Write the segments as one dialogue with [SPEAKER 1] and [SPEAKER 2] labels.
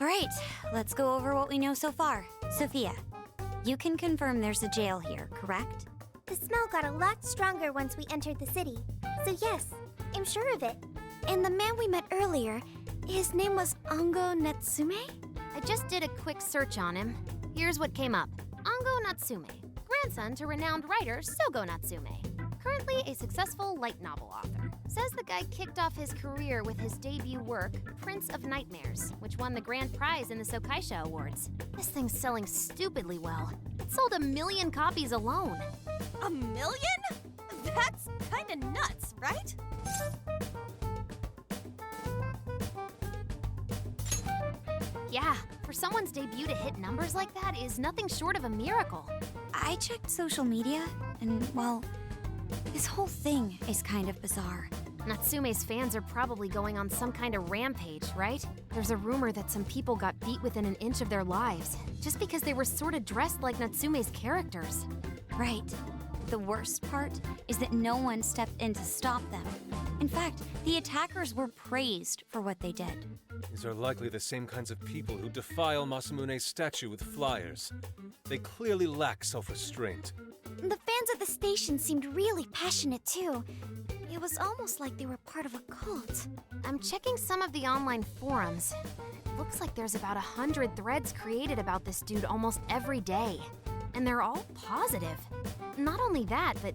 [SPEAKER 1] Alright, let's go over what we know so far. Sophia, you can confirm there's a jail here, correct?
[SPEAKER 2] The smell got a lot stronger once we entered the city. So yes, I'm sure of it. And the man we met earlier, his name was Ango Natsume?
[SPEAKER 3] I just did a quick search on him. Here's what came up. Ango Natsume, grandson to renowned writer Sogo Natsume. Currently a successful light novel author. Says the guy kicked off his career with his debut work, Prince of Nightmares, which won the grand prize in the Sokaisha Awards. This thing's selling stupidly well. It sold 1 million copies alone.
[SPEAKER 4] 1 million? That's kinda nuts, right?
[SPEAKER 3] Yeah, for someone's debut to hit numbers like that is nothing short of a miracle.
[SPEAKER 1] I checked social media, and, well, this whole thing is kind of bizarre.
[SPEAKER 3] Natsume's fans are probably going on some kind of rampage, right? There's a rumor that some people got beat within an inch of their lives, just because they were sort of dressed like Natsume's characters.
[SPEAKER 1] Right. The worst part is that no one stepped in to stop them. In fact, the attackers were praised for what they did.
[SPEAKER 5] These are likely the same kinds of people who defile Masamune's statue with flyers. They clearly lack self-restraint.
[SPEAKER 2] The fans at the station seemed really passionate too. It was almost like they were part of a cult.
[SPEAKER 3] I'm checking some of the online forums. It looks like there's about 100 threads created about this dude almost every day. And they're all positive. Not only that, but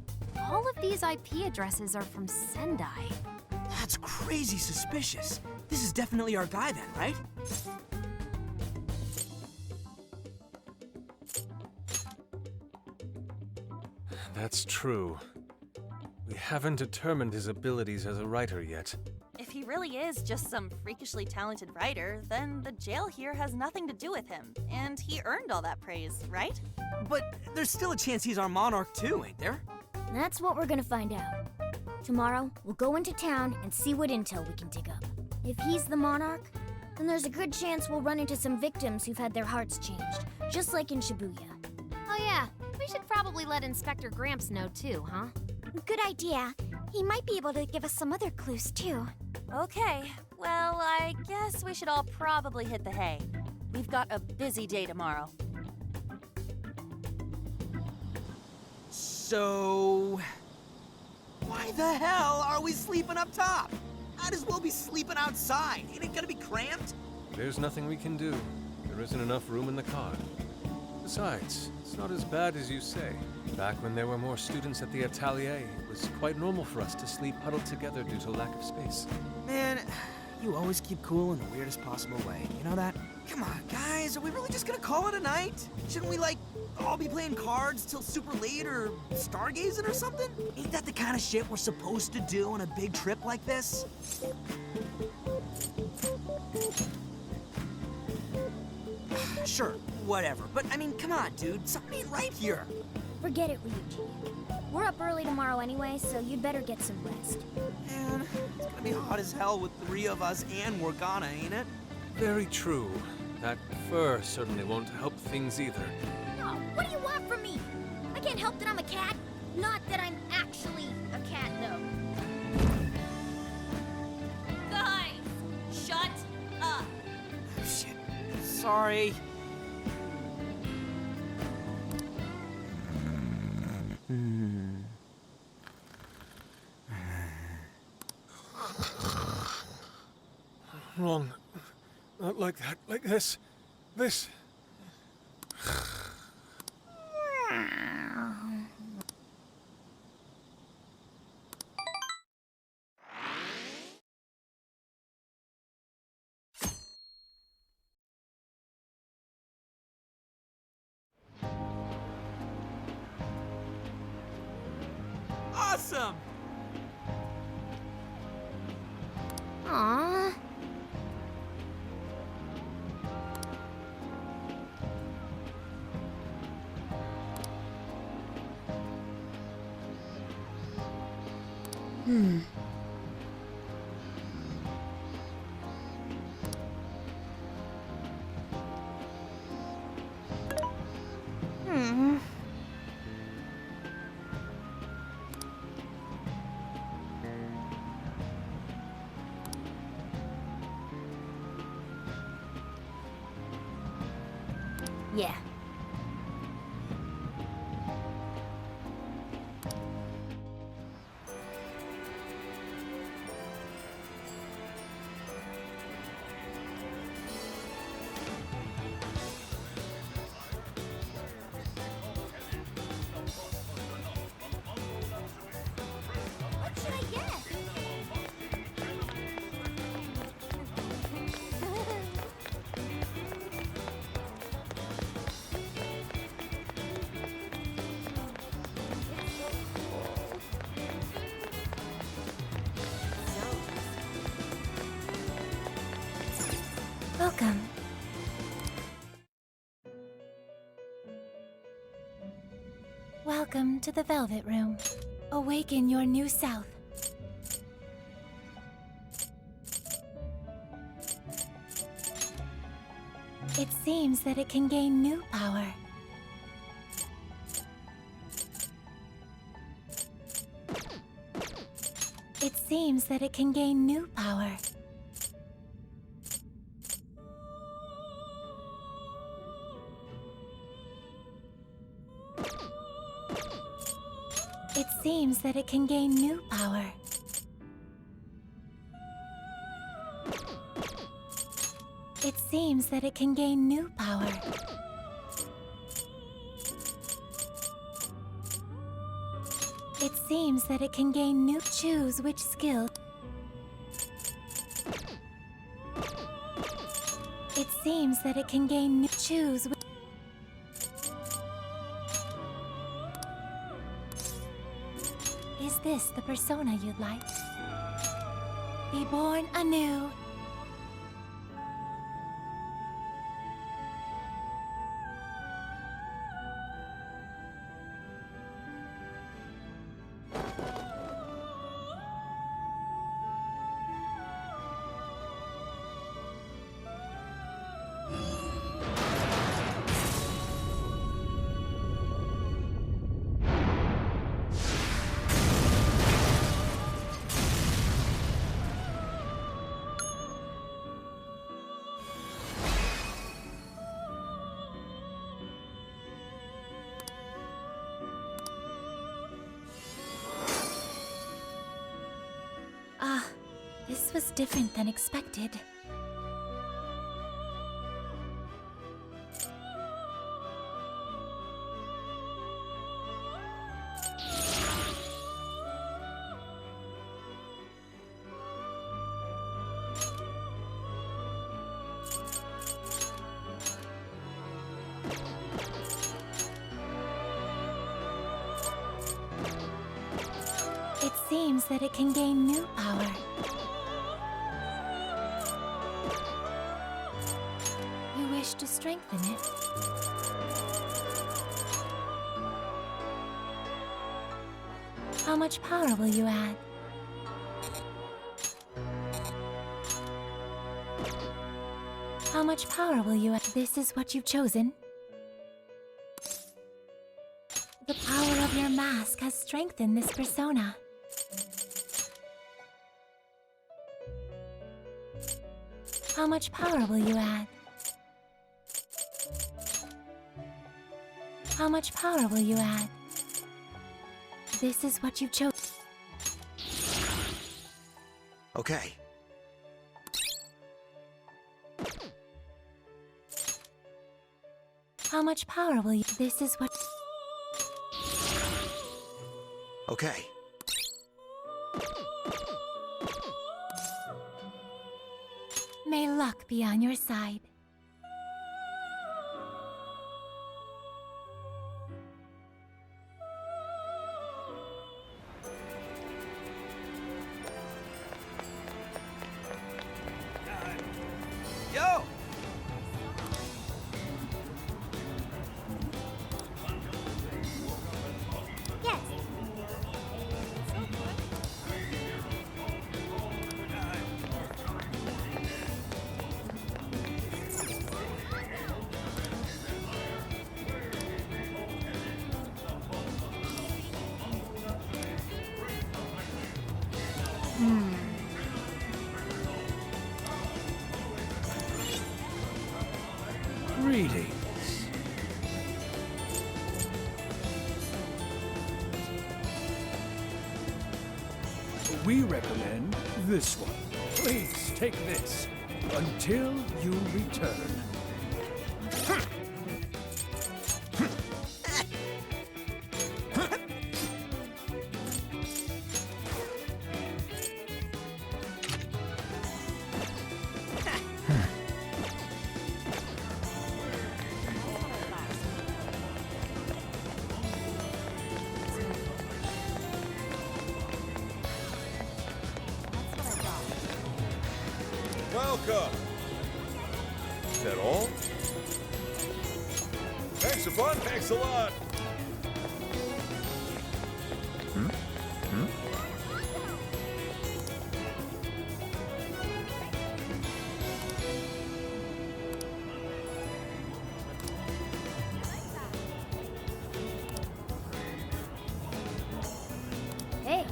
[SPEAKER 3] all of these IP addresses are from Sendai.
[SPEAKER 6] That's crazy suspicious. This is definitely our guy then, right?
[SPEAKER 5] That's true. We haven't determined his abilities as a writer yet.
[SPEAKER 4] If he really is just some freakishly talented writer, then the jail here has nothing to do with him, and he earned all that praise, right?
[SPEAKER 6] But there's still a chance he's our monarch too, ain't there?
[SPEAKER 7] That's what we're gonna find out. Tomorrow, we'll go into town and see what intel we can dig up. If he's the monarch, then there's a good chance we'll run into some victims who've had their hearts changed, just like in Shibuya.
[SPEAKER 3] Oh yeah, we should probably let Inspector Gramps know too, huh?
[SPEAKER 2] Good idea. He might be able to give us some other clues too.
[SPEAKER 4] Okay, well, I guess we should all probably hit the hay. We've got a busy day tomorrow.
[SPEAKER 6] So... why the hell are we sleeping up top? Might as well be sleeping outside. Ain't it gonna be cramped?
[SPEAKER 5] There's nothing we can do. There isn't enough room in the car. Besides, it's not as bad as you say. Back when there were more students at the atelier, it was quite normal for us to sleep huddled together due to lack of space.
[SPEAKER 6] Man, you always keep cool in the weirdest possible way. You know that? Come on, guys, are we really just gonna call it a night? Shouldn't we, like, all be playing cards till super late or stargazing or something? Ain't that the kind of shit we're supposed to do on a big trip like this? Sure, whatever. But, I mean, come on, dude. Something ain't right here.
[SPEAKER 7] Forget it, Ryuji. We're up early tomorrow anyway, so you'd better get some rest.
[SPEAKER 6] Man, it's gonna be hot as hell with 3 of us and Morgana, ain't it?
[SPEAKER 5] Very true. That fur certainly won't help things either.
[SPEAKER 7] Oh, what do you want from me? I can't help that I'm a cat. Not that I'm actually a cat, though.
[SPEAKER 4] Guys, shut up!
[SPEAKER 6] Oh, shit. Sorry.
[SPEAKER 5] Wrong. Not like that. Like this. This.
[SPEAKER 6] Awesome!
[SPEAKER 3] Aww.
[SPEAKER 7] Yeah.
[SPEAKER 2] What should I get?
[SPEAKER 7] Welcome.
[SPEAKER 8] Welcome to the Velvet Room. Awaken your new self. It seems that it can gain new power. It seems that it can gain new power. It seems that it can gain new power. It seems that it can gain new power. It seems that it can gain new. Choose which skill. It seems that it can gain new. Choose. Is this the persona you'd like? Be born anew. This was different than expected. It seems that it can gain new power. You wish to strengthen it? How much power will you add? How much power will you add? This is what you've chosen? The power of your mask has strengthened this persona. How much power will you add? How much power will you add? This is what you've chosen.
[SPEAKER 9] Okay.
[SPEAKER 8] How much power will you? This is what.
[SPEAKER 9] Okay.
[SPEAKER 8] May luck be on your side.
[SPEAKER 6] Yo!
[SPEAKER 2] Yes.
[SPEAKER 5] Greetings.
[SPEAKER 10] We recommend this one. Please take this until you return.
[SPEAKER 11] Welcome! Is that all? Thanks a bunch. Thanks a lot.
[SPEAKER 7] Hey,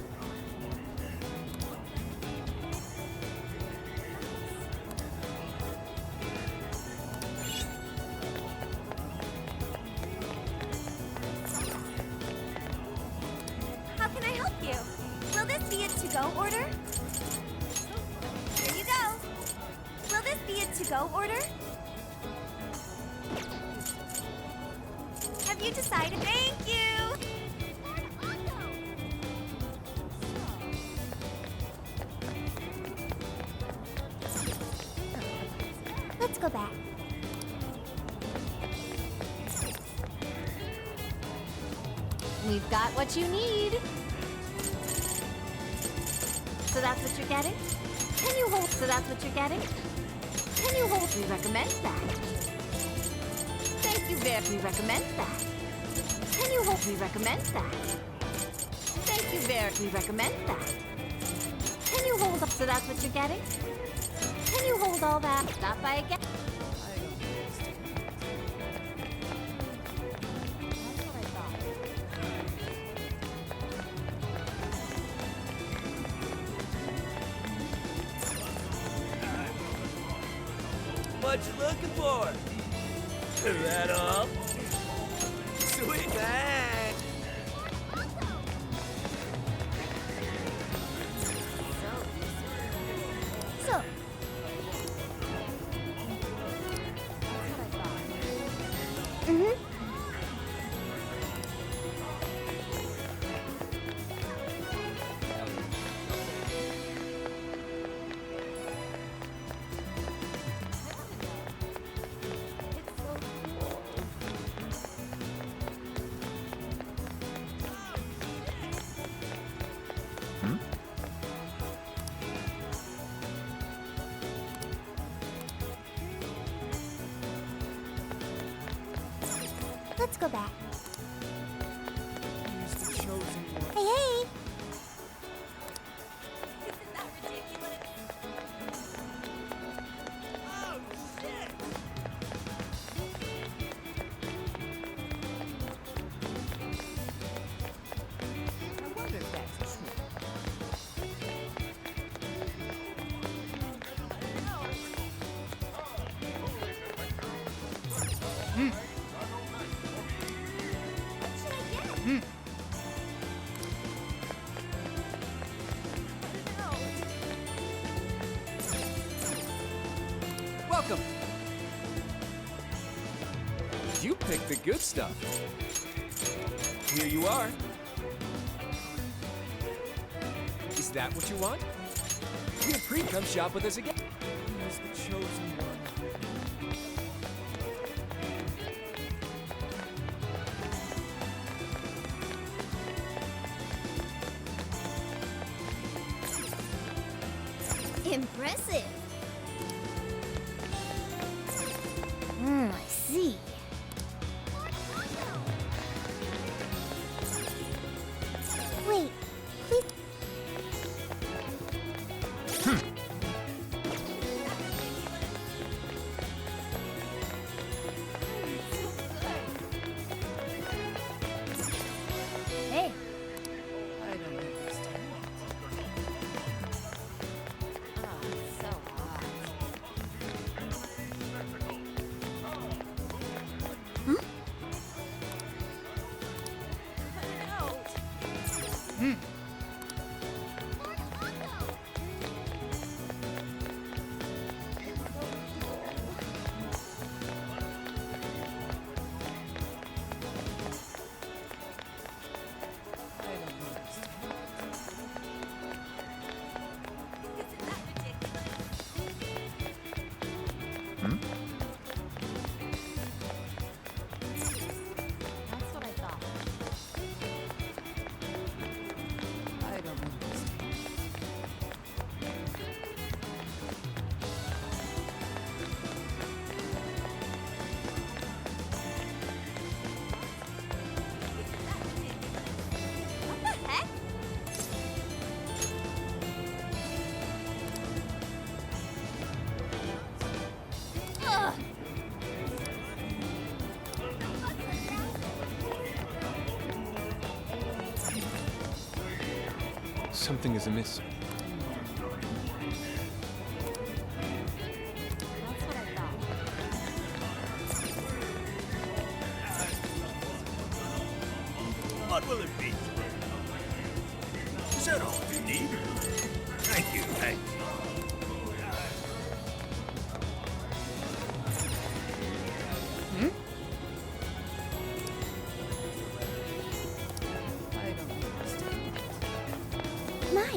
[SPEAKER 2] How can I help you? Will this be a to-go order? Here you go. Will this be a to-go order? Have you decided? Thank you! Let's go back.
[SPEAKER 3] We've got what you need. So that's what you're getting? Can you hold? So that's what you're getting? Can you hold? We recommend that. Thank you very. We recommend that. Can you hold? We recommend that. Thank you very. We recommend that. Can you hold? So that's what you're getting? Can you hold all that? Stop by again.
[SPEAKER 6] What you looking for? Is that all? Sweet, thanks.
[SPEAKER 2] So, let's go back. Hey, hey!
[SPEAKER 10] Welcome. You picked the good stuff. Here you are. Is that what you want? Feel free to come shop with us again. Here's the chosen one.
[SPEAKER 7] impressive. I see.
[SPEAKER 2] Wait, please.
[SPEAKER 7] Hey,
[SPEAKER 3] Oh, so That's what I thought.
[SPEAKER 12] I don't understand.
[SPEAKER 4] What the heck?
[SPEAKER 3] Ugh!
[SPEAKER 5] Something is amiss.
[SPEAKER 3] That's what I thought.
[SPEAKER 11] What will it be? Is that all you need? Thank you, thank you.
[SPEAKER 12] I don't understand.
[SPEAKER 2] My.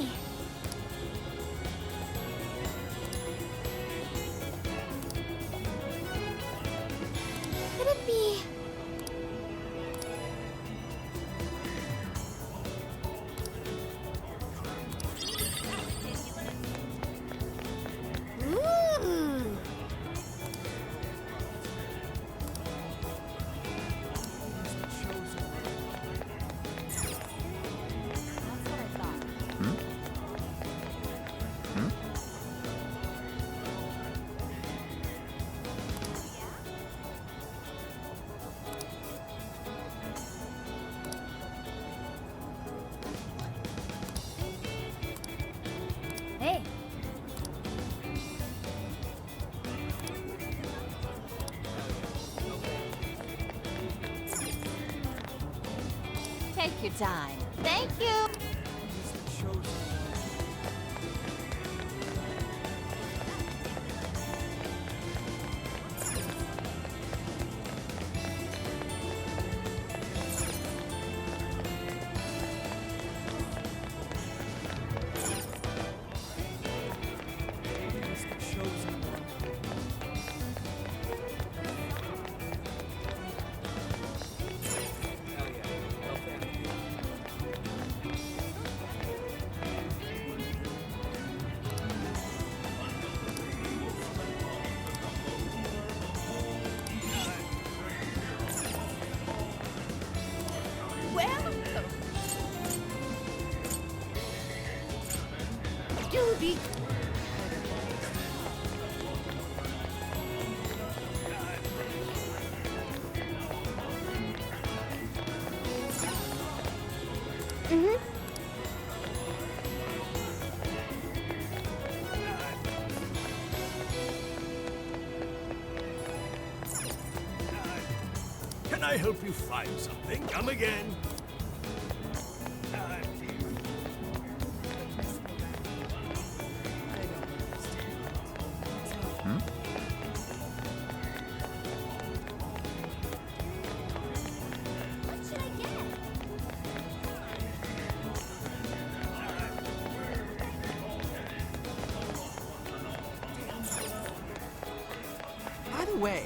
[SPEAKER 2] Could it be? Ooh.
[SPEAKER 3] That's what I thought.
[SPEAKER 7] Hey,
[SPEAKER 4] Take your time. Thank you.
[SPEAKER 7] Doobie.
[SPEAKER 11] Can I help you find something? Come again.
[SPEAKER 2] What should I get?
[SPEAKER 6] By the way,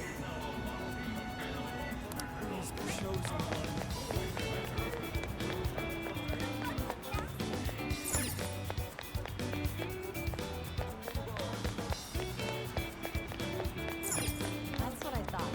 [SPEAKER 3] That's what I thought.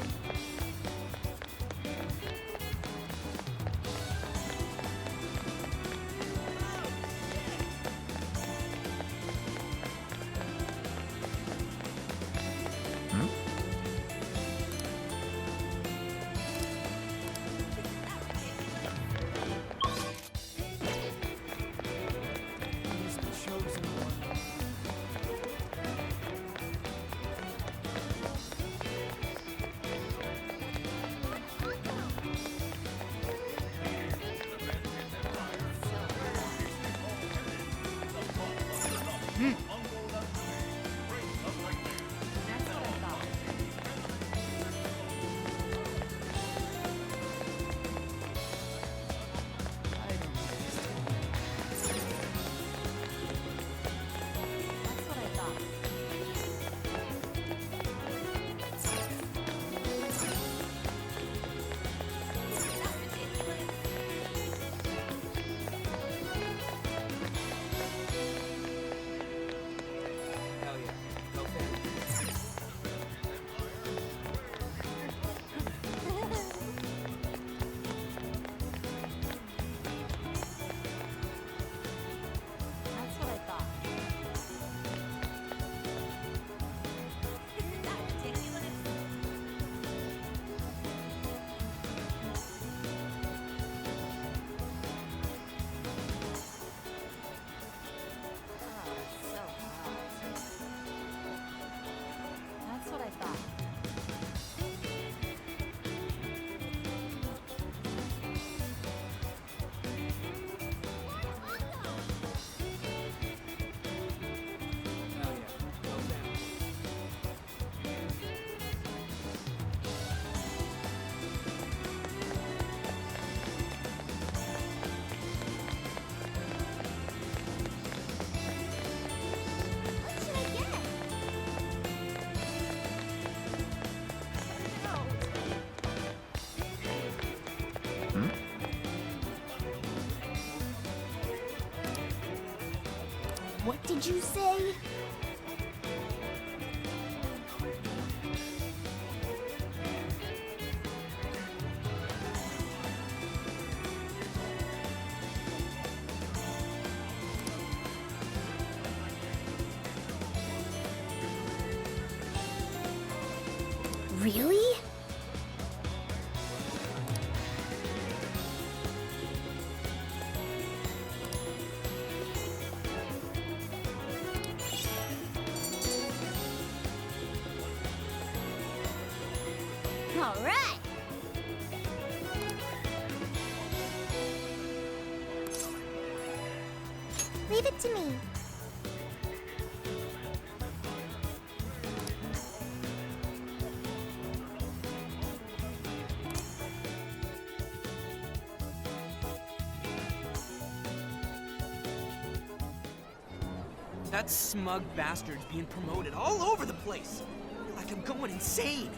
[SPEAKER 7] What did you say? Really? All right.
[SPEAKER 2] Leave it to me.
[SPEAKER 6] That smug bastard's being promoted all over the place. I feel like I'm going insane.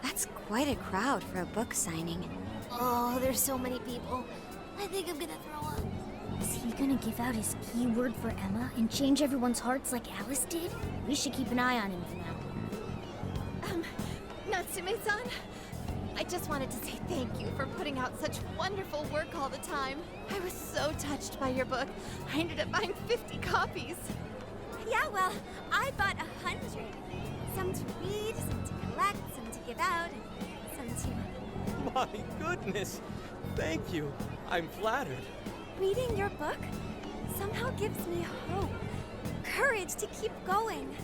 [SPEAKER 1] That's quite a crowd for a book signing.
[SPEAKER 3] Oh, there's so many people. I think I'm gonna throw up.
[SPEAKER 7] Is he gonna give out his keyword for Emma and change everyone's hearts like Alice did? We should keep an eye on him for now.
[SPEAKER 8] Natsume-san, I just wanted to say thank you for putting out such wonderful work all the time. I was so touched by your book. I ended up buying 50 copies.
[SPEAKER 2] Yeah, well, I bought 100. Some to read, some to collect, some to give out, and some to...
[SPEAKER 10] My goodness! Thank you. I'm flattered.
[SPEAKER 2] Reading your book somehow gives me hope, courage to keep going.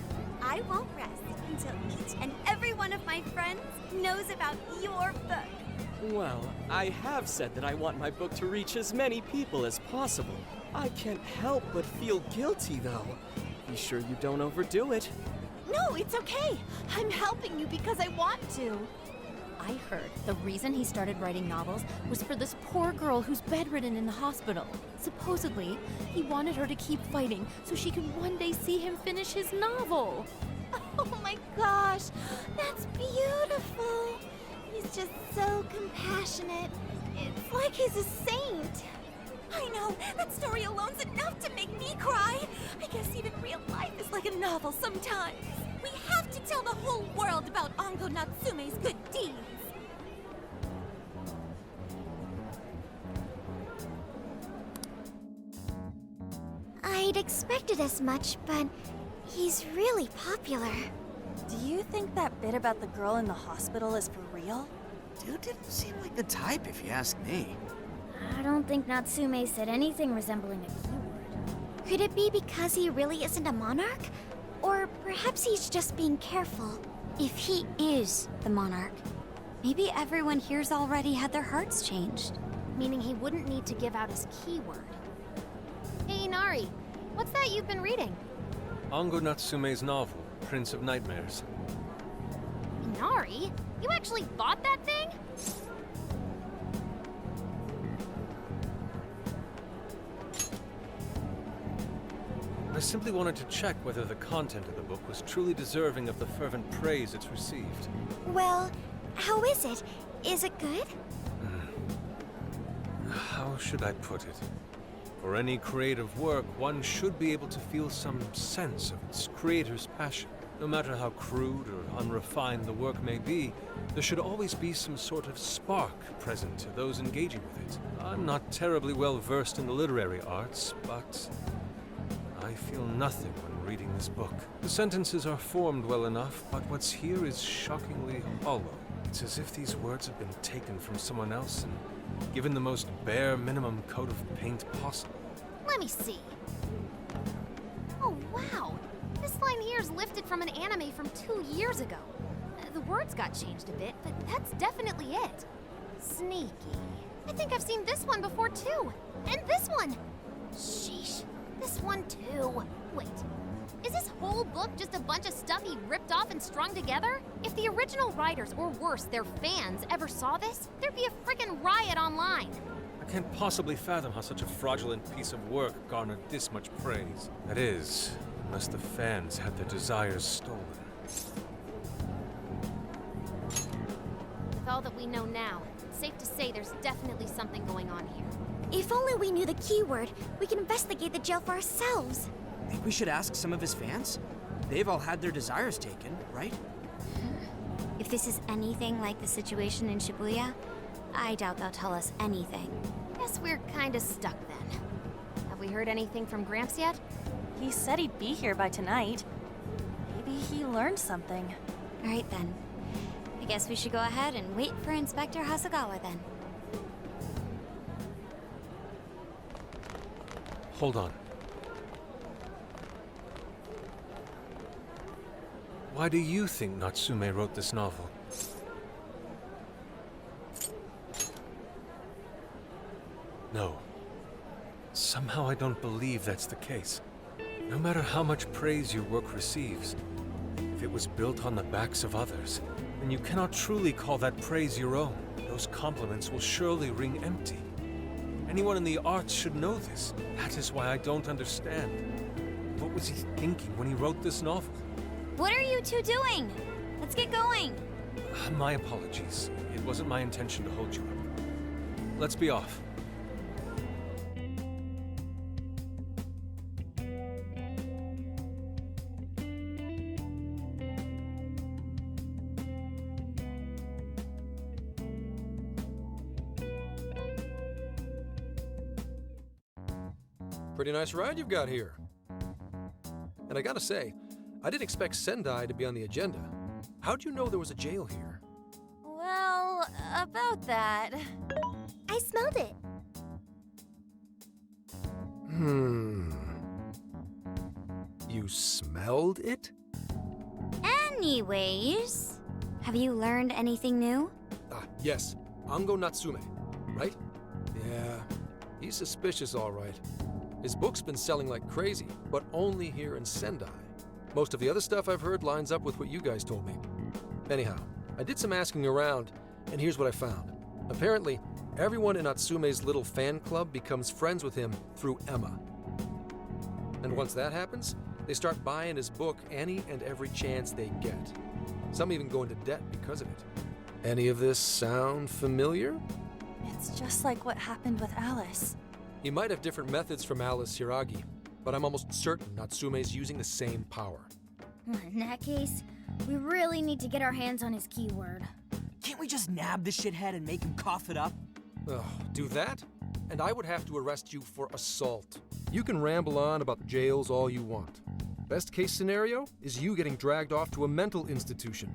[SPEAKER 2] I won't rest until each and every one of my friends knows about your book.
[SPEAKER 10] Well, I have said that I want my book to reach as many people as possible. I can't help but feel guilty, though. Be sure you don't overdo it.
[SPEAKER 8] No, it's okay. I'm helping you because I want to.
[SPEAKER 13] I heard the reason he started writing novels was for this poor girl who's bedridden in the hospital. Supposedly, he wanted her to keep fighting so she could one day see him finish his novel.
[SPEAKER 8] Oh my gosh, that's beautiful. He's just so compassionate. It's like he's a saint.
[SPEAKER 2] I know, that story alone's enough to make me cry. I guess even real life is like a novel sometimes. We have to tell the whole world about Ango Natsume's good deeds. I'd expected as much, but he's really popular.
[SPEAKER 4] Do you think that bit about the girl in the hospital is for real?
[SPEAKER 6] Dude didn't seem like the type, if you ask me.
[SPEAKER 7] I don't think Natsume said anything resembling a keyword.
[SPEAKER 2] Could it be because he really isn't a monarch? Or perhaps he's just being careful.
[SPEAKER 1] If he is the monarch, maybe everyone here's already had their hearts changed.
[SPEAKER 3] Meaning he wouldn't need to give out his keyword. Hey, Inari, what's that you've been reading?
[SPEAKER 5] Ango Natsume's novel, Prince of Nightmares.
[SPEAKER 3] Inari? You actually bought that thing?
[SPEAKER 5] I simply wanted to check whether the content of the book was truly deserving of the fervent praise it's received.
[SPEAKER 2] Well, how is it? Is it good?
[SPEAKER 5] How should I put it? For any creative work, one should be able to feel some sense of its creator's passion. No matter how crude or unrefined the work may be, there should always be some sort of spark present to those engaging with it. I'm not terribly well versed in the literary arts, but I feel nothing when reading this book. The sentences are formed well enough, but what's here is shockingly hollow. It's as if these words have been taken from someone else and given the most bare minimum coat of paint possible.
[SPEAKER 3] Let me see. Oh, wow. This line here is lifted from an anime from 2 years ago. The words got changed a bit, but that's definitely it. Sneaky. I think I've seen this one before, too. And this one! Sheesh. This one, too. Wait. Is this whole book just a bunch of stuff he ripped off and strung together? If the original writers, or worse, their fans, ever saw this, there'd be a frickin' riot online.
[SPEAKER 5] I can't possibly fathom how such a fraudulent piece of work garnered this much praise. That is, unless the fans had their desires stolen.
[SPEAKER 3] With all all that we know now. It's safe to say there's definitely something going on here.
[SPEAKER 7] If only we knew the keyword, we can investigate the jail for ourselves.
[SPEAKER 6] Think we should ask some of his fans? They've all had their desires taken, right?
[SPEAKER 1] If this is anything like the situation in Shibuya, I doubt they'll tell us anything.
[SPEAKER 3] Guess we're kinda stuck then. Have we heard anything from Gramps yet?
[SPEAKER 4] He said he'd be here by tonight. Maybe he learned something.
[SPEAKER 1] All right then. I guess we should go ahead and wait for Inspector Hasagawa then.
[SPEAKER 5] Hold on. Why do you think Natsume wrote this novel? No. Somehow I don't believe that's the case. No matter how much praise your work receives, if it was built on the backs of others, then you cannot truly call that praise your own. Those compliments will surely ring empty. Anyone in the arts should know this. That is why I don't understand. What was he thinking when he wrote this novel?
[SPEAKER 1] What are you two doing? Let's get going.
[SPEAKER 5] My apologies. It wasn't my intention to hold you up. Let's be off.
[SPEAKER 14] Pretty nice ride you've got here. And I gotta say, I didn't expect Sendai to be on the agenda. How'd you know there was a jail here?
[SPEAKER 4] Well, about that.
[SPEAKER 2] I smelled it.
[SPEAKER 14] You smelled it?
[SPEAKER 1] Anyways, have you learned anything new?
[SPEAKER 14] Ah, yes. Ango Natsume, right? Yeah, he's suspicious all right. His book's been selling like crazy, but only here in Sendai. Most of the other stuff I've heard lines up with what you guys told me. Anyhow, I did some asking around, and here's what I found. Apparently, everyone in Natsume's little fan club becomes friends with him through Emma. And once that happens, they start buying his book any and every chance they get. Some even go into debt because of it. Any of this sound familiar?
[SPEAKER 4] It's just like what happened with Alice.
[SPEAKER 14] He might have different methods from Alice Hiragi, but I'm almost certain Natsume's using the same power.
[SPEAKER 7] In that case, we really need to get our hands on his keyword.
[SPEAKER 6] Can't we just nab the shithead and make him cough it up?
[SPEAKER 14] Ugh, do that? And I would have to arrest you for assault. You can ramble on about the jails all you want. Best case scenario is you getting dragged off to a mental institution.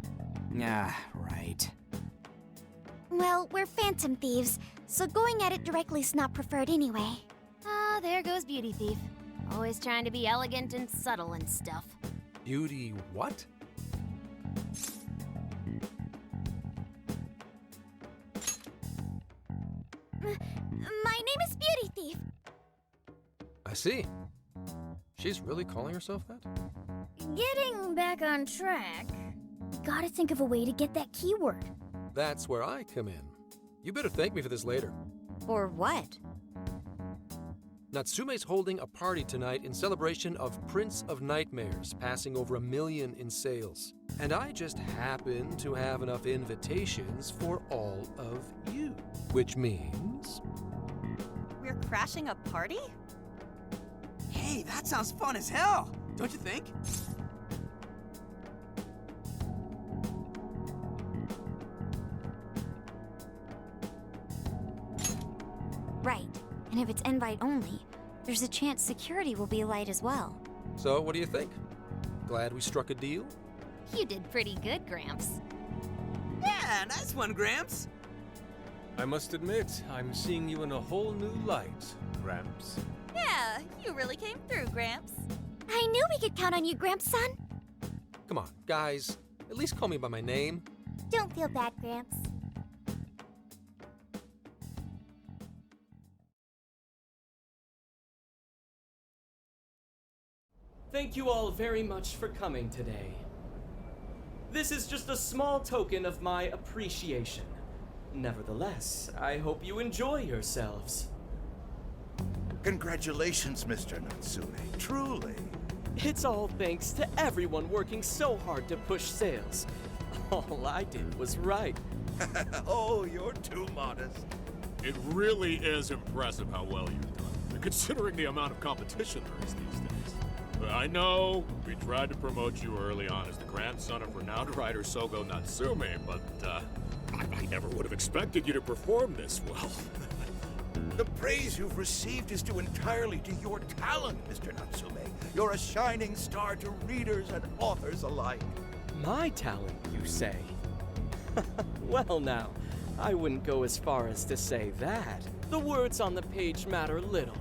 [SPEAKER 6] Ah, right.
[SPEAKER 2] Well, we're phantom thieves, so going at it directly is not preferred anyway.
[SPEAKER 3] Ah, there goes Beauty Thief. Always trying to be elegant and subtle and stuff.
[SPEAKER 14] Beauty what?
[SPEAKER 2] My name is Beauty Thief.
[SPEAKER 14] I see. She's really calling herself that?
[SPEAKER 7] Getting back on track, we gotta think of a way to get that keyword.
[SPEAKER 14] That's where I come in. You better thank me for this later.
[SPEAKER 1] Or what?
[SPEAKER 14] Natsume's holding a party tonight in celebration of Prince of Nightmares, passing over 1 million in sales. And I just happen to have enough invitations for all of you. Which means...
[SPEAKER 4] We're crashing a party?
[SPEAKER 6] Hey, that sounds fun as hell, don't you think?
[SPEAKER 1] Right. And if it's invite only, there's a chance security will be light as well.
[SPEAKER 14] So, what do you think? Glad we struck a deal?
[SPEAKER 3] You did pretty good, Gramps.
[SPEAKER 6] Yeah, nice one, Gramps.
[SPEAKER 5] I must admit, I'm seeing you in a whole new light, Gramps.
[SPEAKER 4] Yeah, you really came through, Gramps.
[SPEAKER 2] I knew we could count on you, Gramps son.
[SPEAKER 14] Come on, guys. At least call me by my name.
[SPEAKER 2] Don't feel bad, Gramps.
[SPEAKER 10] Thank you all very much for coming today. This is just a small token of my appreciation. Nevertheless, I hope you enjoy yourselves.
[SPEAKER 11] Congratulations, Mr. Natsume. Truly.
[SPEAKER 10] It's all thanks to everyone working so hard to push sales. All I did was write.
[SPEAKER 11] Oh, you're too modest.
[SPEAKER 15] It really is impressive how well you've done, considering the amount of competition there is these days. I know we tried to promote you early on as the grandson of renowned writer Sogo Natsume, but I never would have expected you to perform this well.
[SPEAKER 11] The praise you've received is due entirely to your talent, Mr. Natsume. You're a shining star to readers and authors alike.
[SPEAKER 10] My talent, you say? Well now, I wouldn't go as far as to say that. The words on the page matter little.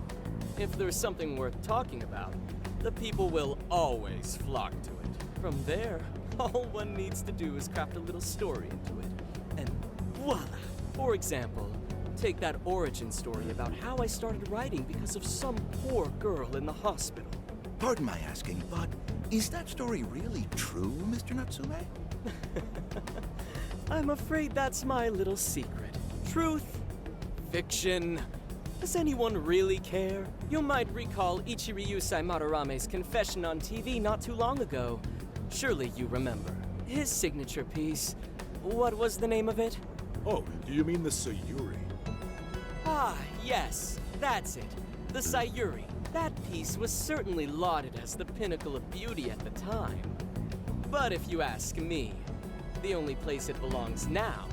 [SPEAKER 10] If there's something worth talking about, the people will always flock to it. From there, all one needs to do is craft a little story into it. And voila! For example, take that origin story about how I started writing because of some poor girl in the hospital.
[SPEAKER 11] Pardon my asking, but is that story really true, Mr. Natsume?
[SPEAKER 10] I'm afraid that's my little secret. Truth, fiction. Does anyone really care? You might recall Ichiriusai Madarame's confession on TV not too long ago. Surely you remember. His signature piece. What was the name of it?
[SPEAKER 15] Oh, do you mean the Sayuri?
[SPEAKER 10] Ah, yes, that's it. The Sayuri. That piece was certainly lauded as the pinnacle of beauty at the time. But if you ask me, the only place it belongs now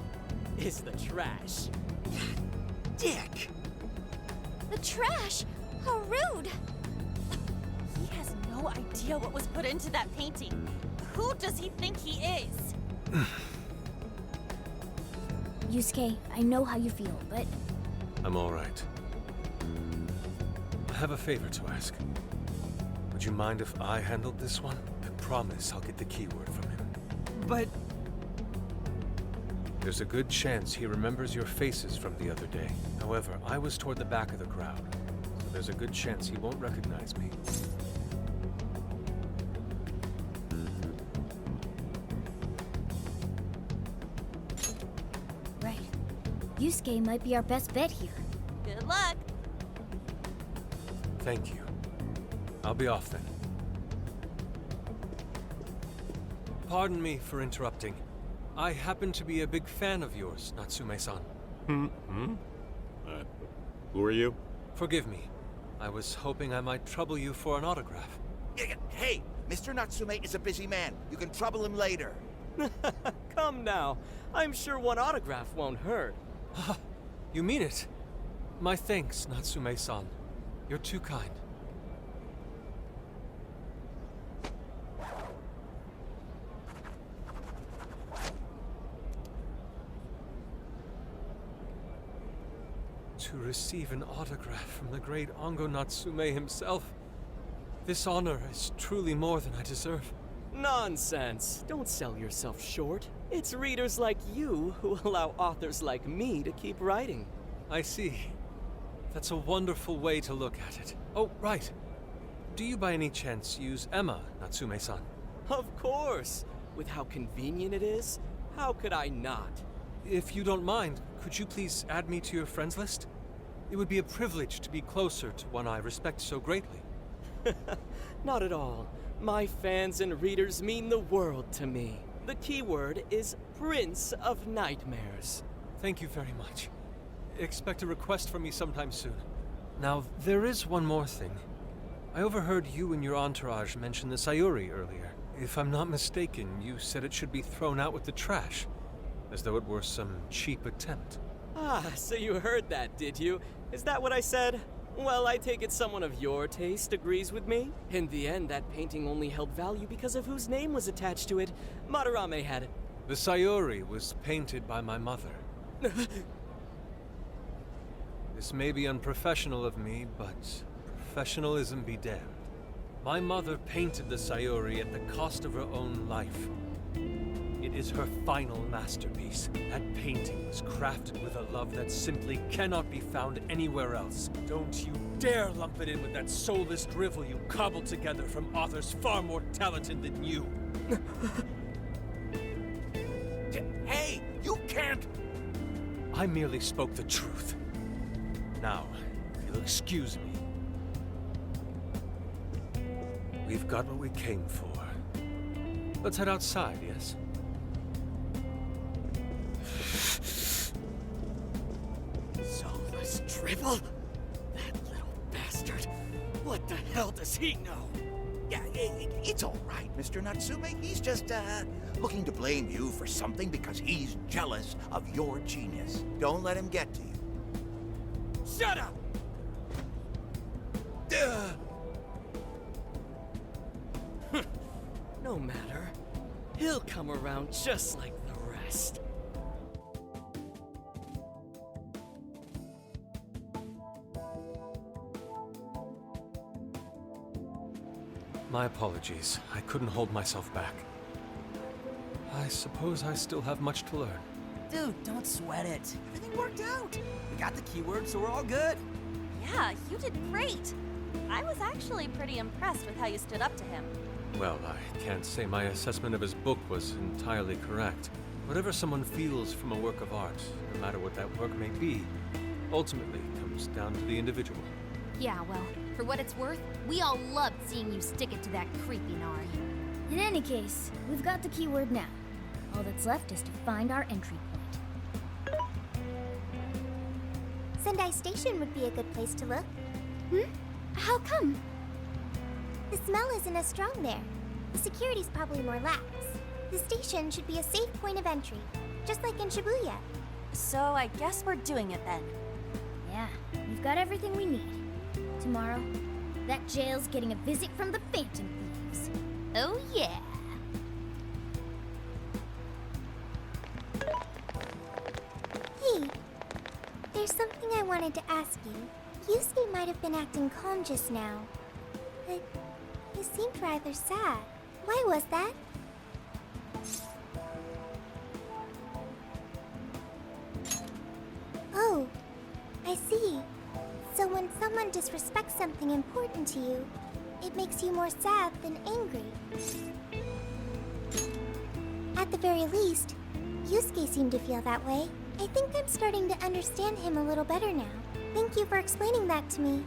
[SPEAKER 10] is the trash.
[SPEAKER 11] Dick!
[SPEAKER 2] The trash? How rude!
[SPEAKER 4] He has no idea what was put into that painting. Who does he think he is?
[SPEAKER 7] Yusuke, I know how you feel, but
[SPEAKER 5] I'm all right. I have a favor to ask. Would you mind if I handled this one? I promise I'll get the keyword from him.
[SPEAKER 6] But
[SPEAKER 5] There's a good chance he remembers your faces from the other day. However, I was toward the back of the crowd, so there's a good chance he won't recognize me.
[SPEAKER 7] right. Yusuke might be our best bet here.
[SPEAKER 4] Good luck.
[SPEAKER 5] Thank you. I'll be off then. Pardon me for interrupting. I happen to be a big fan of yours, Natsume-san.
[SPEAKER 15] Who are you?
[SPEAKER 5] Forgive me. I was hoping I might trouble you for an autograph.
[SPEAKER 11] Hey, Mr. Natsume is a busy man. You can trouble him later.
[SPEAKER 10] Come now. I'm sure one autograph won't hurt.
[SPEAKER 5] You mean it? My thanks, Natsume-san. You're too kind. To receive an autograph from the great Ongo Natsume himself. This honor is truly more than I deserve.
[SPEAKER 10] Nonsense. Don't sell yourself short. It's readers like you who allow authors like me to keep writing.
[SPEAKER 5] I see. That's a wonderful way to look at it. Oh, right. Do you by any chance use Emma, Natsume-san?
[SPEAKER 10] Of course. With how convenient it is, how could I not?
[SPEAKER 5] If you don't mind, could you please add me to your friends list? It would be a privilege to be closer to one I respect so greatly.
[SPEAKER 10] Not at all. My fans and readers mean the world to me. The keyword is Prince of Nightmares.
[SPEAKER 5] Thank you very much. Expect a request from me sometime soon. Now, there is one more thing. I overheard you and your entourage mention the Sayuri earlier. If I'm not mistaken, you said it should be thrown out with the trash, as though it were some cheap attempt.
[SPEAKER 10] Ah, so you heard that, did you? Is that what I said? Well, I take it someone of your taste agrees with me. In the end, that painting only held value because of whose name was attached to it. Madarame had it.
[SPEAKER 5] The Sayuri was painted by my mother. This may be unprofessional of me, but professionalism be damned. My mother painted the Sayuri at the cost of her own life. It is her final masterpiece. That painting was crafted with a love that simply cannot be found anywhere else. Don't you dare lump it in with that soulless drivel you cobbled together from authors far more talented than you.
[SPEAKER 11] Hey, you can't!
[SPEAKER 5] I merely spoke the truth. Now, if you'll excuse me. We've got what we came for. Let's head outside, yes?
[SPEAKER 10] Tribble? That little bastard. What the hell does he know?
[SPEAKER 11] Yeah, it's all right, Mr. Natsume. He's just, looking to blame you for something because he's jealous of your genius. Don't let him get to you.
[SPEAKER 10] Shut up! No matter. He'll come around just like the rest.
[SPEAKER 5] My apologies. I couldn't hold myself back. I suppose I still have much to learn.
[SPEAKER 6] Dude, don't sweat it. Everything worked out. We got the keyword, so we're all good.
[SPEAKER 4] Yeah, you did great. I was actually pretty impressed with how you stood up to him.
[SPEAKER 5] Well, I can't say my assessment of his book was entirely correct. Whatever someone feels from a work of art, no matter what that work may be, ultimately comes down to the individual.
[SPEAKER 3] Yeah, well, for what it's worth, we all loved seeing you stick it to that creepy Nari.
[SPEAKER 7] In any case, we've got the keyword now. All that's left is to find our entry point.
[SPEAKER 2] Sendai Station would be a good place to look.
[SPEAKER 7] How come?
[SPEAKER 2] The smell isn't as strong there. The security's probably more lax. The station should be a safe point of entry, just like in Shibuya.
[SPEAKER 4] So I guess we're doing it then.
[SPEAKER 7] Yeah, we've got everything we need. Tomorrow, that jail's getting a visit from the Phantom Thieves.
[SPEAKER 3] Oh yeah!
[SPEAKER 2] Hey, there's something I wanted to ask you. Yusuke might have been acting calm just now, but he seemed rather sad. Why was that? Oh, I see. So when someone disrespects something important to you, it makes you more sad than angry. At the very least, Yusuke seemed to feel that way. I think I'm starting to understand him a little better now. Thank you for explaining that to me.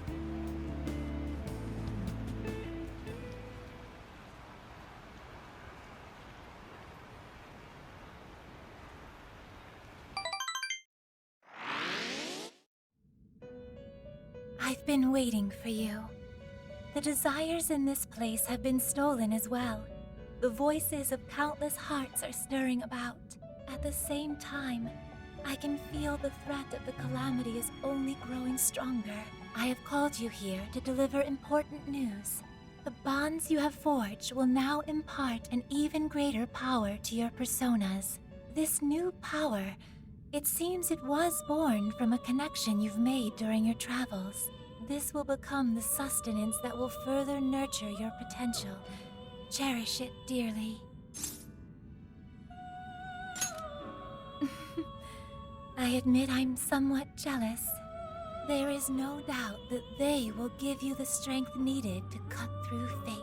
[SPEAKER 16] I've been waiting for you. The desires in this place have been stolen as well. The voices of countless hearts are stirring about. At the same time, I can feel the threat of the calamity is only growing stronger. I have called you here to deliver important news. The bonds you have forged will now impart an even greater power to your personas. This new power, it seems it was born from a connection you've made during your travels. This will become the sustenance that will further nurture your potential. Cherish it dearly. I admit I'm somewhat jealous. There is no doubt that they will give you the strength needed to cut through fate.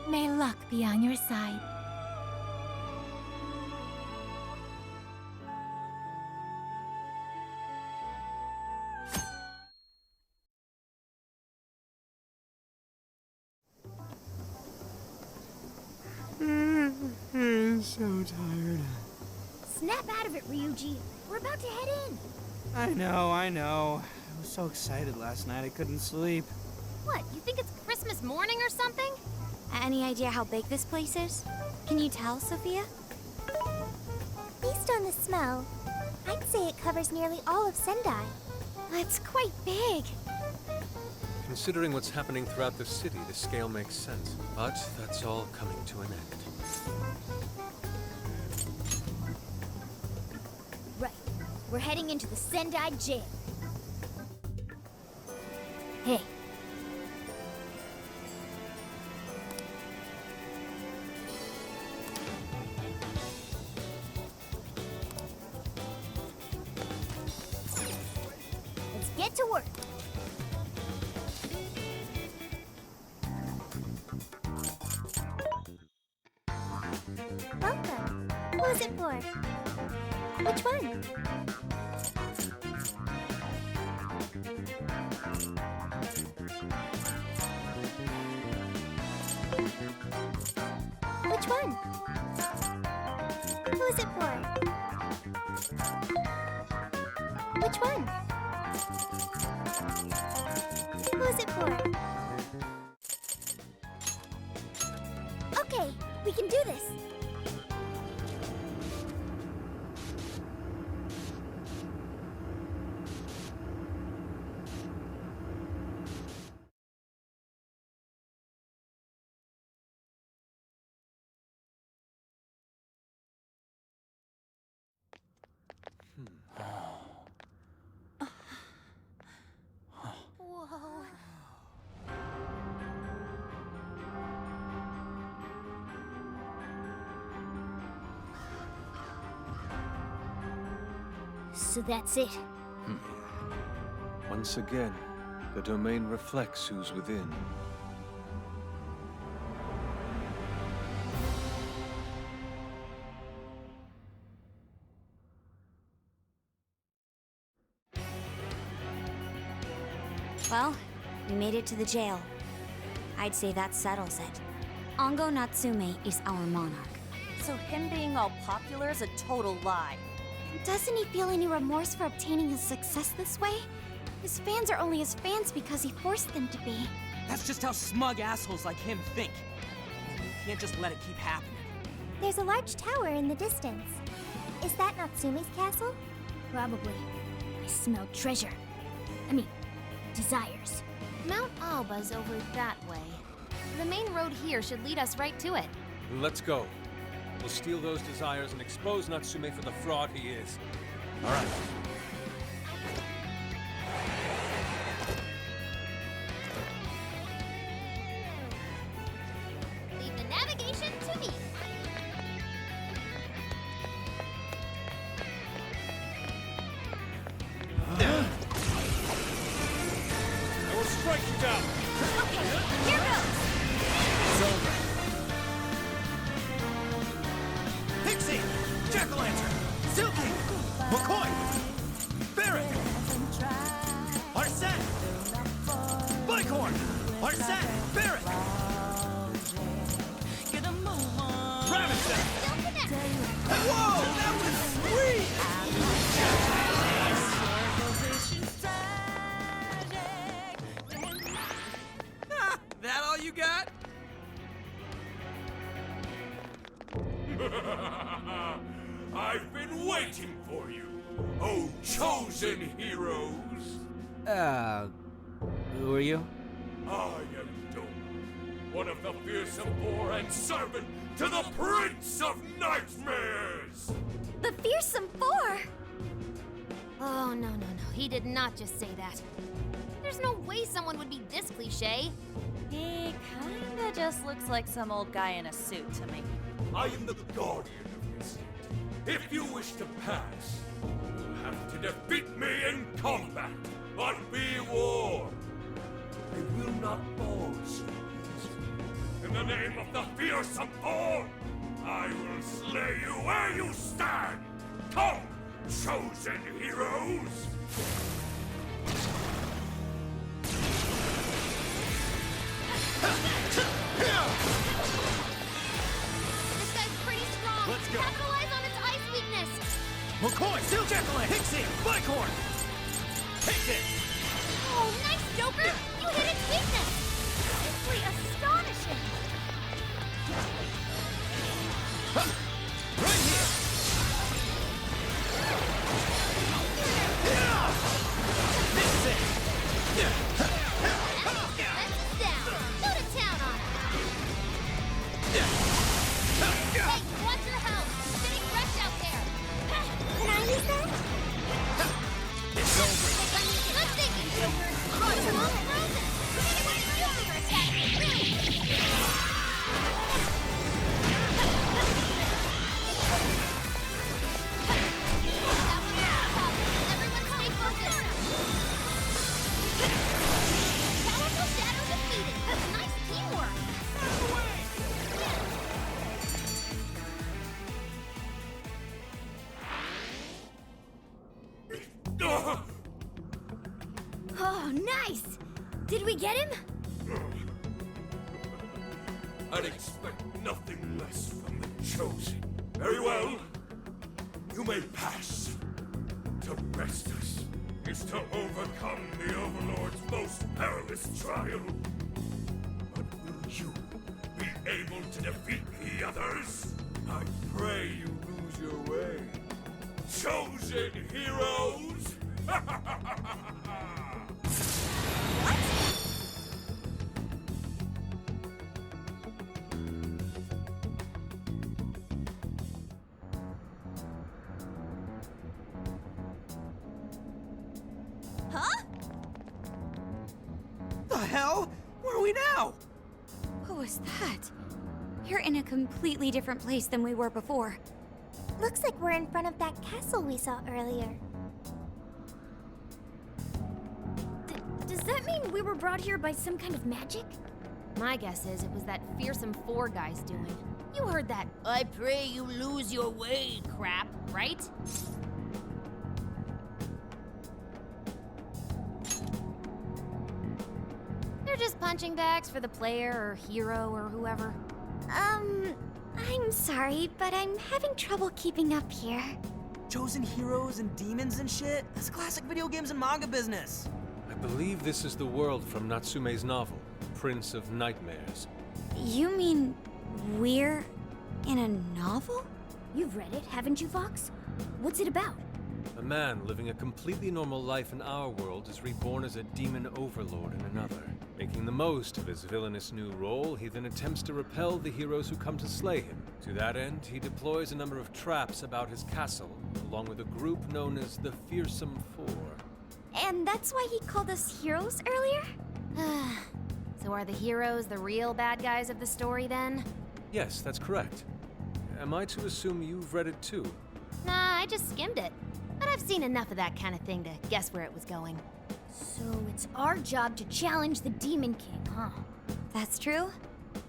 [SPEAKER 16] May luck be on your side.
[SPEAKER 6] I'm so tired.
[SPEAKER 7] Snap out of it, Ryuji. We're about to head in.
[SPEAKER 6] I know. I was so excited last night I couldn't sleep.
[SPEAKER 3] What, you think it's Christmas morning or something?
[SPEAKER 1] Any idea how big this place is? Can you tell, Sophia?
[SPEAKER 2] Based on the smell, I'd say it covers nearly all of Sendai.
[SPEAKER 1] It's quite big.
[SPEAKER 5] Considering what's happening throughout the city, the scale makes sense. But that's all coming to an end.
[SPEAKER 7] Right. We're heading into the Sendai jail. Hey. Let's get to work.
[SPEAKER 2] Welcome. Who's it for? Which one? one? Who's it for? Which one? Who's it for? Okay, we can do this.
[SPEAKER 4] Whoa.
[SPEAKER 7] So that's it.
[SPEAKER 5] Once again, the domain reflects who's within.
[SPEAKER 1] Well, we made it to the jail. I'd say that settles it. Ongo Natsume is our monarch.
[SPEAKER 4] So him being all popular is a total lie.
[SPEAKER 2] Doesn't he feel any remorse for obtaining his success this way? His fans are only his fans because he forced them to be.
[SPEAKER 6] That's just how smug assholes like him think. You can't just let it keep happening.
[SPEAKER 2] There's a large tower in the distance. Is that Natsume's castle?
[SPEAKER 7] Probably. I smell treasure. I mean, desires.
[SPEAKER 3] Mount Alba's over that way. The main road here should lead us right to it.
[SPEAKER 5] Let's go. We'll steal those desires and expose Natsume for the fraud he is.
[SPEAKER 9] All right.
[SPEAKER 3] Leave the navigation to me.
[SPEAKER 15] I will strike you down.
[SPEAKER 2] Okay, here goes!
[SPEAKER 6] It's over.
[SPEAKER 11] Pixie! Jack-o'-lantern! Silky! McCoy! Barrett! Arsene! Bighorn! Arsene! Barrett! Ramison! Whoa! That was sweet!
[SPEAKER 6] That all you got?
[SPEAKER 15] I've been waiting for you, oh chosen heroes.
[SPEAKER 6] Who are you?
[SPEAKER 15] I am Doma, one of the fearsome four and servant to the Prince of Nightmares!
[SPEAKER 2] The Fearsome Four!
[SPEAKER 3] Oh, no. He did not just say that. There's no way someone would be this cliche.
[SPEAKER 4] He kinda just looks like some old guy in a suit to me.
[SPEAKER 15] I am the guardian of your seat. If you wish to pass, you'll have to defeat me in combat. But be warned, I will not fall so easily. In the name of the fearsome four, I will slay you where you stand. Come, chosen heroes!
[SPEAKER 3] This guy's pretty strong.
[SPEAKER 11] Let's go.
[SPEAKER 3] Capitalize on its ice weakness.
[SPEAKER 11] McCoy! Still Jack-o'-lantern! Pixie! Bighorn! Take this!
[SPEAKER 3] Oh, nice, Joker! You hit its weakness!
[SPEAKER 2] Simply astonishing!
[SPEAKER 11] Right here! This is
[SPEAKER 3] Let's down. Go to town on it. Hey, watch your health. Getting wrecked out there.
[SPEAKER 2] Can I use that?
[SPEAKER 11] It's over.
[SPEAKER 3] Good thinking, Joker. Cross him off frozen. You figure attack. Everyone stay focused. Powerful shadow defeated. Nice teamwork.
[SPEAKER 7] Oh, nice! Did we get him?
[SPEAKER 17] I'd expect nothing less from the Chosen. Very well. You may pass. To best us is to overcome the Overlord's most perilous trial. But will you be able to defeat the others? I pray you lose your way. Chosen heroes!
[SPEAKER 2] Huh?
[SPEAKER 6] The hell? Where are we now?
[SPEAKER 1] What was that? You're in a completely different place than we were before.
[SPEAKER 7] Looks like we're in front of that castle we saw earlier. Does that mean we were brought here by some kind of magic?
[SPEAKER 3] My guess is it was that fearsome 4 guy's doing. You heard that "I pray you lose your way" crap, right? They're just punching bags for the player or hero or whoever.
[SPEAKER 7] I'm sorry, but I'm having trouble keeping up here.
[SPEAKER 6] Chosen heroes and demons and shit? That's classic video games and manga business.
[SPEAKER 5] I believe this is the world from Natsume's novel, Prince of Nightmares.
[SPEAKER 1] You mean we're in a novel?
[SPEAKER 7] You've read it, haven't you, Fox? What's it about?
[SPEAKER 5] A man living a completely normal life in our world is reborn as a demon overlord in another. Making the most of his villainous new role, he then attempts to repel the heroes who come to slay him. To that end, he deploys a number of traps about his castle, along with a group known as the Fearsome 4.
[SPEAKER 7] And that's why he called us heroes earlier?
[SPEAKER 3] So are the heroes the real bad guys of the story then?
[SPEAKER 5] Yes, that's correct. Am I to assume you've read it too?
[SPEAKER 3] Nah, I just skimmed it. But I've seen enough of that kind of thing to guess where it was going.
[SPEAKER 7] So it's our job to challenge the Demon King, huh?
[SPEAKER 1] That's true?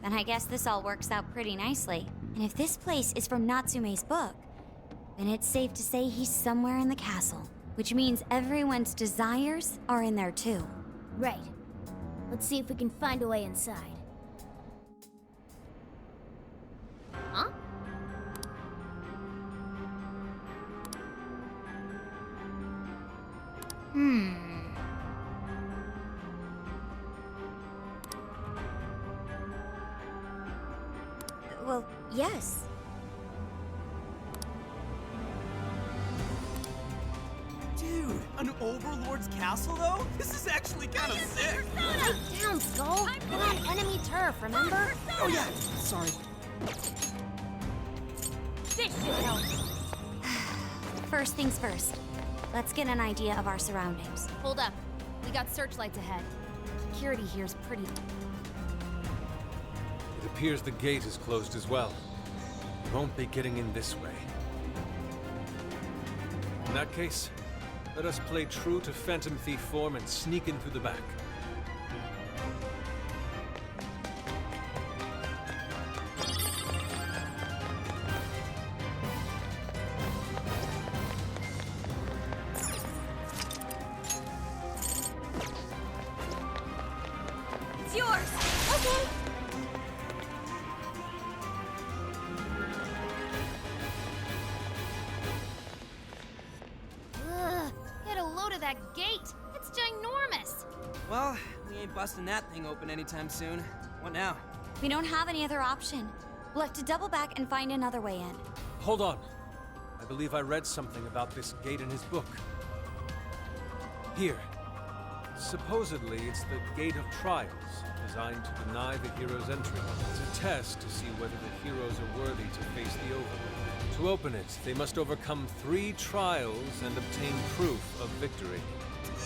[SPEAKER 1] Then I guess this all works out pretty nicely. And if this place is from Natsume's book, then it's safe to say he's somewhere in the castle. Which means everyone's desires are in there too.
[SPEAKER 7] Right. Let's see if we can find a way inside.
[SPEAKER 3] Huh?
[SPEAKER 1] Well, yes.
[SPEAKER 6] Dude, an Overlord's castle, though? This is actually kind of sick.
[SPEAKER 3] Pipe down, Skull! We're on enemy turf, remember?
[SPEAKER 6] Oh yeah, sorry.
[SPEAKER 1] This should help. First things first. Let's get an idea of our surroundings.
[SPEAKER 3] Hold up. We got searchlights ahead. Security here's pretty...
[SPEAKER 5] It appears the gate is closed as well. We won't be getting in this way. In that case, let us play true to Phantom Thief form and sneak in through the back.
[SPEAKER 2] It's yours! Okay!
[SPEAKER 3] Get a load of that gate! It's ginormous!
[SPEAKER 6] Well, we ain't busting that thing open anytime soon. What now?
[SPEAKER 1] We don't have any other option. We'll have to double back and find another way in.
[SPEAKER 5] Hold on. I believe I read something about this gate in his book. Here. Supposedly, it's the Gate of Trials, designed to deny the heroes entry. It's a test to see whether the heroes are worthy to face the Overlord. To open it, they must overcome 3 trials and obtain proof of victory.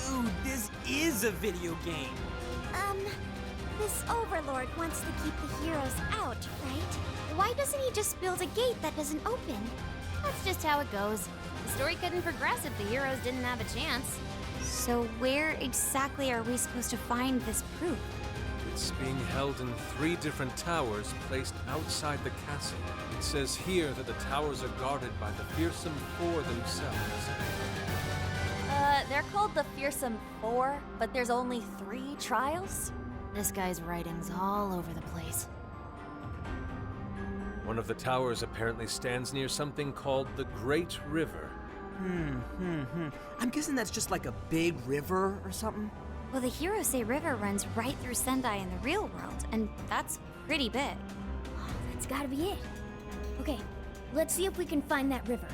[SPEAKER 6] Dude, this is a video game.
[SPEAKER 7] This Overlord wants to keep the heroes out, right? Why doesn't he just build a gate that doesn't open?
[SPEAKER 3] That's just how it goes. The story couldn't progress if the heroes didn't have a chance.
[SPEAKER 1] So where exactly are we supposed to find this proof?
[SPEAKER 5] It's being held in 3 different towers placed outside the castle. It says here that the towers are guarded by the Fearsome 4 themselves.
[SPEAKER 4] They're called the Fearsome 4, but there's only 3 trials?
[SPEAKER 3] This guy's writing's all over the place.
[SPEAKER 5] One of the towers apparently stands near something called the Great River.
[SPEAKER 6] I'm guessing that's just like a big river or something.
[SPEAKER 1] Well, the Hirose River runs right through Sendai in the real world, and that's pretty big.
[SPEAKER 7] That's gotta be it. Okay, let's see if we can find that river.